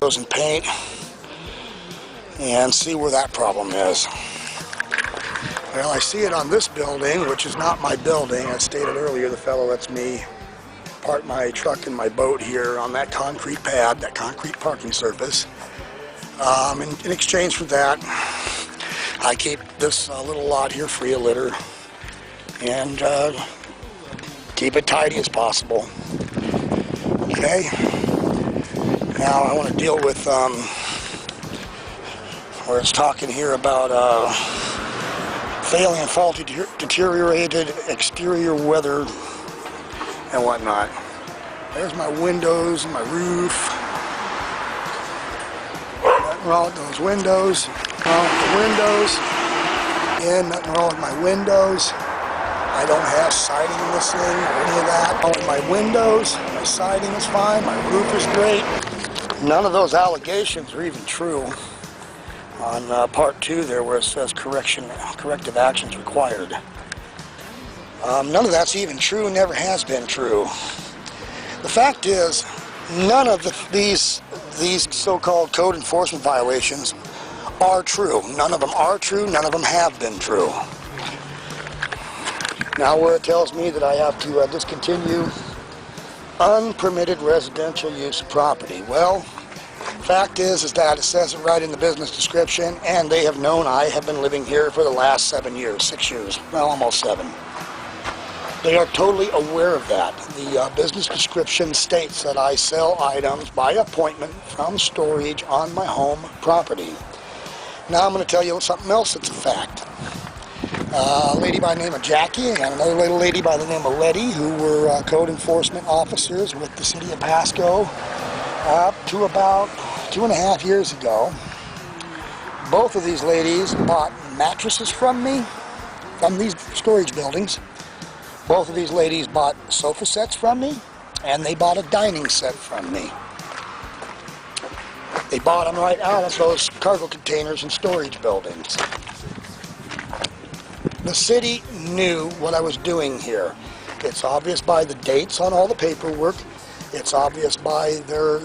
windows and paint and see where that problem is. Well, I see it on this building, which is not my building. As stated earlier, the fellow lets me park my truck and my boat here on that concrete pad, that concrete parking surface. In exchange for that, I keep this little lot here free of litter and keep it tidy as possible. Okay. Now I want to deal with where it's talking here about failing and faulty deteriorated exterior weather and whatnot. There's my windows and my roof. Nothing wrong with those windows. Nothing wrong with the windows. Again, nothing wrong with my windows. I don't have siding in this thing or any of that. All of my windows, my siding is fine, my roof is great. None of those allegations are even true. On part 2 there where it says corrective actions required. None of that's even true, never has been true. The fact is, none of these so-called code enforcement violations are true. None of them are true, none of them have been true. Now where it tells me that I have to discontinue unpermitted residential use of property. Well, fact is that it says it right in the business description, and they have known I have been living here for the last 7 years, 6 years, well, almost 7. They are totally aware of that. The business description states that I sell items by appointment from storage on my home property. Now I'm going to tell you something else that's a fact. A lady by the name of Jackie and another little lady by the name of Letty, who were code enforcement officers with the city of Pasco up to about 2.5 years ago. Both of these ladies bought mattresses from me, from these storage buildings. Both of these ladies bought sofa sets from me, and they bought a dining set from me. They bought them right out of those cargo containers and storage buildings. The city knew what I was doing here. It's obvious by the dates on all the paperwork. It's obvious by their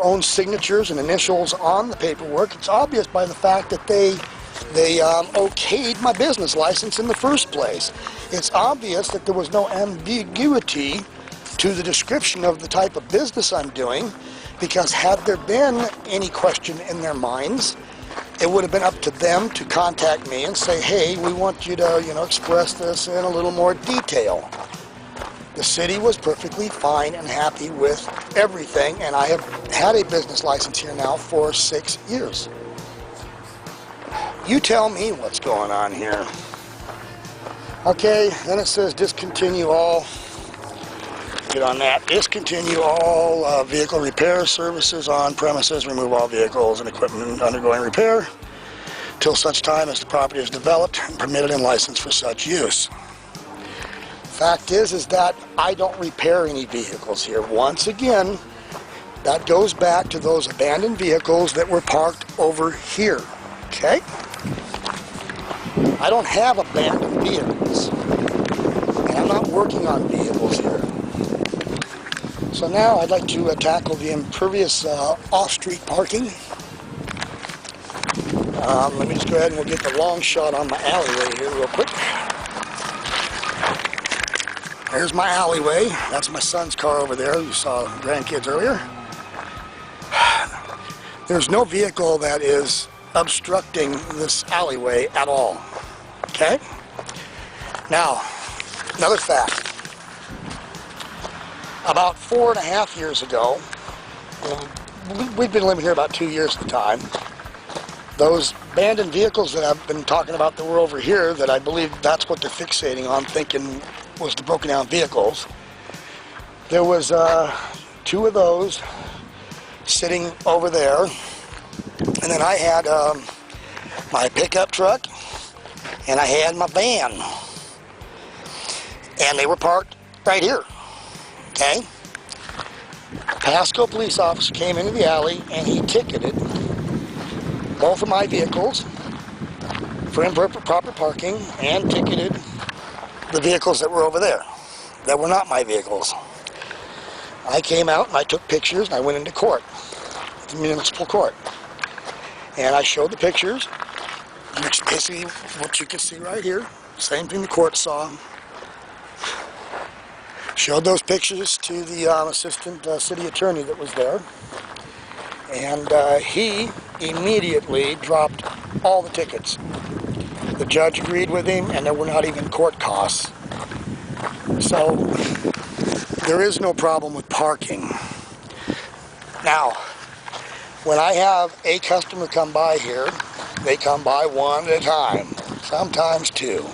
own signatures and initials on the paperwork. It's obvious by the fact that they okayed my business license in the first place. It's obvious that there was no ambiguity to the description of the type of business I'm doing, because had there been any question in their minds, it would have been up to them to contact me and say, hey, we want you to, express this in a little more detail. The city was perfectly fine and happy with everything, and I have had a business license here now for 6 years. You tell me what's going on here. Okay, then it says discontinue all, get on that, discontinue all vehicle repair services on premises, remove all vehicles and equipment undergoing repair till such time as the property is developed and permitted and licensed for such use. Fact is that I don't repair any vehicles here. Once again, that goes back to those abandoned vehicles that were parked over here, okay? I don't have abandoned vehicles, and I'm not working on vehicles here. So now I'd like to tackle the impervious off-street parking. Let me just go ahead and we'll get the long shot on my alleyway here real quick. There's my alleyway. That's my son's car over there. You saw grandkids earlier. There's no vehicle that is obstructing this alleyway at all. Okay? Now, another fact. About 4.5 years ago, we've been living here about 2 years at the time, those abandoned vehicles that I've been talking about that were over here, that I believe that's what they're fixating on, thinking was the broken down vehicles. There was 2 of those sitting over there, and then I had my pickup truck, and I had my van, and they were parked right here. Okay? A Pasco police officer came into the alley and he ticketed both of my vehicles for improper parking and ticketed the vehicles that were over there that were not my vehicles. I came out and I took pictures and I went into court. the municipal court. And I showed the pictures. It's basically what you can see right here. Same thing the court saw. Showed those pictures to the assistant city attorney that was there. And he immediately dropped all the tickets. The judge agreed with him, and there were not even court costs. So there is no problem with parking. Now, when I have a customer come by here, they come by one at a time, sometimes two.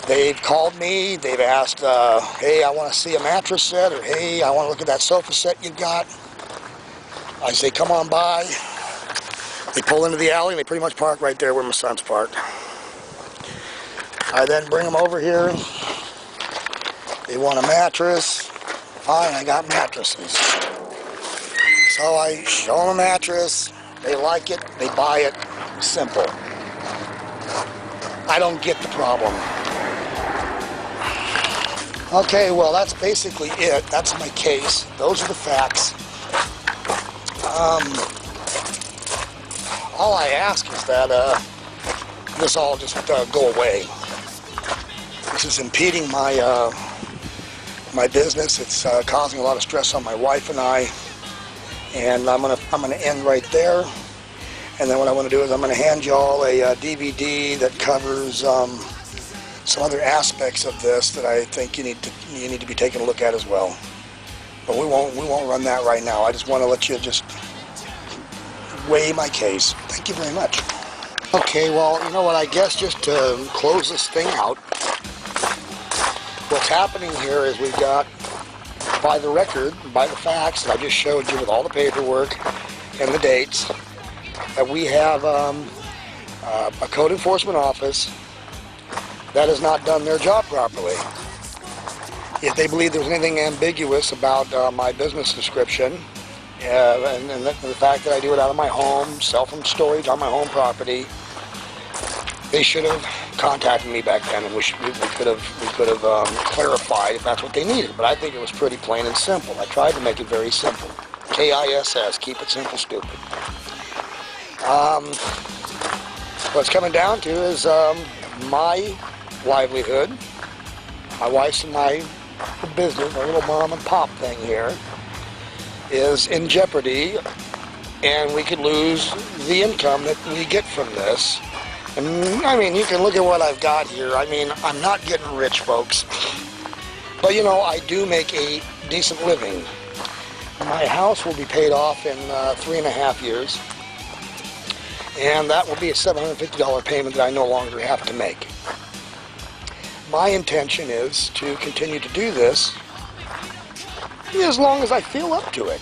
They've called me, they've asked, hey, I want to see a mattress set, or hey, I want to look at that sofa set you've got. I say, come on by. They pull into the alley and they pretty much park right there where my son's parked. I then bring them over here. They want a mattress. Fine, I got mattresses. So I show them a mattress. They like it, they buy it. Simple. I don't get the problem. Okay, well, that's basically it. That's my case. Those are the facts. All I ask is that this all just go away. This is impeding my my business. It's causing a lot of stress on my wife and I. And I'm gonna end right there. And then what I want to do is I'm going to hand y'all a DVD that covers some other aspects of this that I think you need to be taking a look at as well. But we won't run that right now. I just want to let you just weigh my case. Thank you very much. Okay, well, you know what, I guess just to close this thing out, what's happening here is we've got, by the record, by the facts that I just showed you with all the paperwork and the dates, that we have a code enforcement office that has not done their job properly. If they believe there's anything ambiguous about my business description, and the fact that I do it out of my home, self-storage on my home property, they should have contacted me back then, and we could have clarified if that's what they needed. But I think it was pretty plain and simple. I tried to make it very simple. KISS, keep it simple, stupid. What's coming down to is my livelihood, my wife's and my business, our little mom and pop thing here, is in jeopardy, and we could lose the income that we get from this. And I mean, you can look at what I've got here. I mean, I'm not getting rich, folks, but you know, I do make a decent living. My house will be paid off in 3.5 years, and that will be a $750 payment that I no longer have to make. My intention is to continue to do this as long as I feel up to it.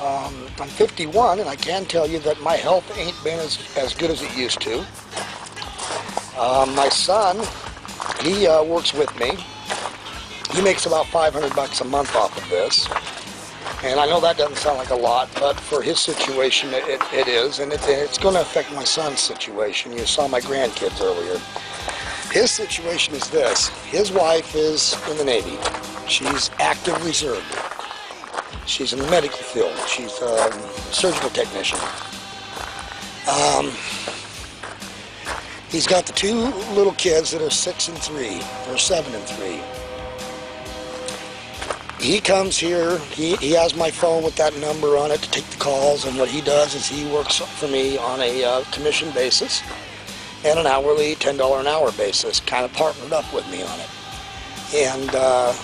I'm 51, and I can tell you that my health ain't been as good as it used to. My son, he works with me. He makes about $500 a month off of this. And I know that doesn't sound like a lot, but for his situation, it is. And it's going to affect my son's situation. You saw my grandkids earlier. His situation is this. His wife is in the Navy. She's active reserve. She's in the medical field. She's a surgical technician. He's got the two little kids that are 6 and 3, or 7 and 3. He comes here, he has my phone with that number on it to take the calls, and what he does is he works for me on a commission basis and an hourly $10 an hour basis, kind of partnered up with me on it. And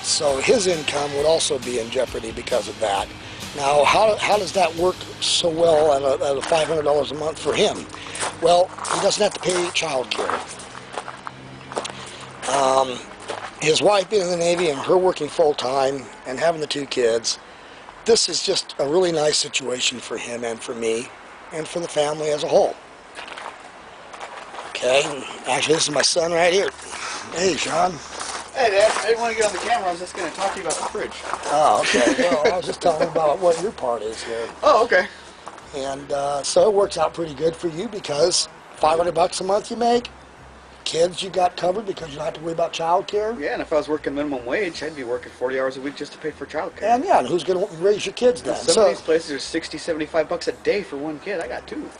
so his income would also be in jeopardy because of that. Now, how does that work so well at a $500 a month for him? Well, he doesn't have to pay child care. His wife being in the Navy and her working full-time and having the 2 kids, this is just a really nice situation for him and for me and for the family as a whole. Okay, actually this is my son right here. Hey, Sean. Hey, Dad, I didn't want to get on the camera. I was just going to talk to you about the fridge. Oh, okay. Well, I was just telling about what your part is here. Oh, okay. And so it works out pretty good for you because $500 a month you make, kids you got covered because you don't have to worry about child care. Yeah, and if I was working minimum wage, I'd be working 40 hours a week just to pay for childcare. And yeah, and who's going to raise your kids then? Some of these places are 60, 75 bucks a day for one kid. I got two.